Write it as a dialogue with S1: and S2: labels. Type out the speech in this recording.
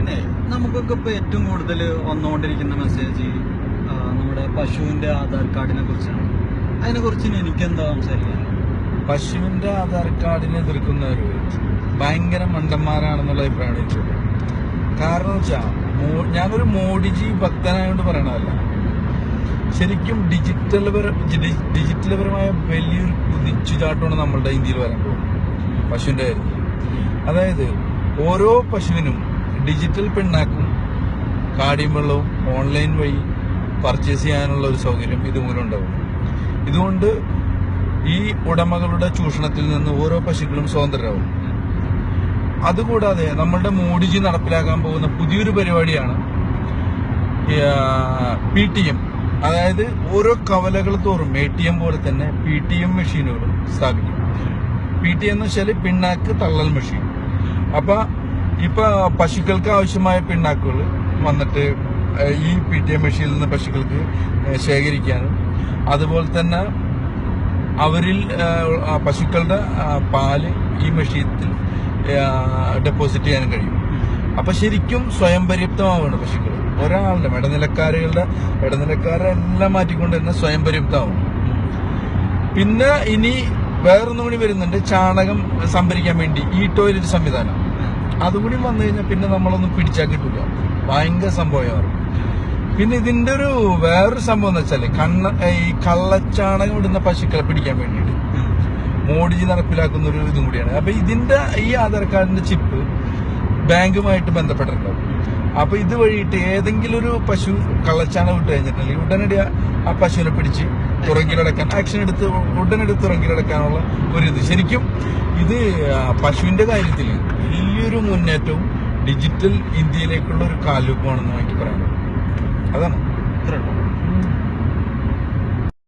S1: പിന്നെ നമുക്കൊക്കെ ഇപ്പൊ ഏറ്റവും കൂടുതൽ വന്നുകൊണ്ടിരിക്കുന്ന മെസ്സേജ് നമ്മുടെ പശുവിന്റെ ആധാർ കാർഡിനെ കുറിച്ചാണ്. അതിനെ കുറിച്ച് എനിക്കെന്താ സംസാരിക്കാൻ?
S2: പശുവിന്റെ ആധാർ കാർഡിനെ എതിർക്കുന്നവര് ഭയങ്കര മണ്ടന്മാരാണെന്നുള്ള അഭിപ്രായമാണ് എനിക്കുള്ളത്. കാരണം വെച്ചാൽ ഞാനൊരു മോഡിജി ഭക്തനായോണ്ട് പറയണതല്ല. ശരിക്കും ഡിജിറ്റൽപരമായ വലിയൊരു കുതിച്ചുചാട്ടമാണ് നമ്മളുടെ ഇന്ത്യയിൽ വരാൻ പോകുന്നത് പശുവിന്റെ കാര്യത്തിൽ. അതായത് ഓരോ പശുവിനും ഡിജിറ്റൽ പിണ്ണാക്കും കാടിയും വെള്ളവും ഓൺലൈൻ വഴി പർച്ചേസ് ചെയ്യാനുള്ള ഒരു സൗകര്യം ഇതുമൂലം ഉണ്ടാവും. ഇതുകൊണ്ട് ഈ ഉടമകളുടെ ചൂഷണത്തിൽ നിന്ന് ഓരോ പശുക്കളും സ്വതന്ത്രരാകും. അതുകൂടാതെ നമ്മളുടെ മോഡിജി നടപ്പിലാക്കാൻ പോകുന്ന പുതിയൊരു പരിപാടിയാണ് PTM. അതായത് ഓരോ കവലകൾ തോറും ATM പോലെ തന്നെ PTM മെഷീനുകളും സ്ഥാപിക്കും. PTM എന്ന് വെച്ചാൽ പിണ്ണാക്ക് തള്ളൽ മെഷീൻ. ഇപ്പൊ പശുക്കൾക്ക് ആവശ്യമായ പിണ്ണാക്കുകൾ വന്നിട്ട് ഈ PTM മെഷീനിൽ നിന്ന് പശുക്കൾക്ക് ശേഖരിക്കാനും അതുപോലെ തന്നെ അവരിൽ പശുക്കളുടെ പാല് ഈ മെഷീനിൽ ഡെപ്പോസിറ്റ് ചെയ്യാനും കഴിയും. അപ്പൊ ശരിക്കും സ്വയം പര്യാപ്തമാവുകയാണ് പശുക്കൾ. ഒരാളുടെ ഇടനിലക്കാരെല്ലാം മാറ്റിക്കൊണ്ട് തന്നെ സ്വയം പര്യാപ്തമാവും. പിന്നെ ഇനി വേറൊന്നും കൂടി വരുന്നുണ്ട്, ചാണകം സംഭരിക്കാൻ വേണ്ടി ഈ ടോയ്ലറ്റ് സംവിധാനം. അതുകൂടി വന്നു കഴിഞ്ഞാൽ പിന്നെ നമ്മളൊന്നും പിടിച്ചാൽ കിട്ടില്ല, ഭയങ്കര സംഭവമാണ്. പിന്നെ ഇതിന്റെ വേറൊരു സംഭവം എന്ന് വെച്ചാല് ഈ കള്ളച്ചാണകം ഇടുന്ന പശുക്കളെ പിടിക്കാൻ വേണ്ടിയിട്ട് മോഡിജി നടപ്പിലാക്കുന്ന ഒരു ഇതും കൂടിയാണ്. അപ്പൊ ഈ ആധാർ കാർഡിന്റെ ചിപ്പ് ബാങ്കുമായിട്ട് ബന്ധപ്പെട്ടിട്ടുണ്ടാവും. അപ്പൊ ഇത് വഴിയിട്ട് ഏതെങ്കിലും ഒരു പശു കള്ളച്ചാണകം ഇട്ട് കഴിഞ്ഞിട്ടുണ്ടെങ്കിൽ ഉടനടി ആ പശുവിനെ പിടിച്ച് തുറങ്കിലടക്കാൻ ഉടനടി തുറങ്കിലടക്കാനുള്ള ഇത്. ശരിക്കും ഇത് പശുവിന്റെ കാര്യത്തിൽ വലിയൊരു മുന്നേറ്റവും ഡിജിറ്റൽ ഇന്ത്യയിലേക്കുള്ള ഒരു കാൽവെപ്പാണെന്ന് എനിക്ക് പറയാനുള്ളത്. അതാണ്.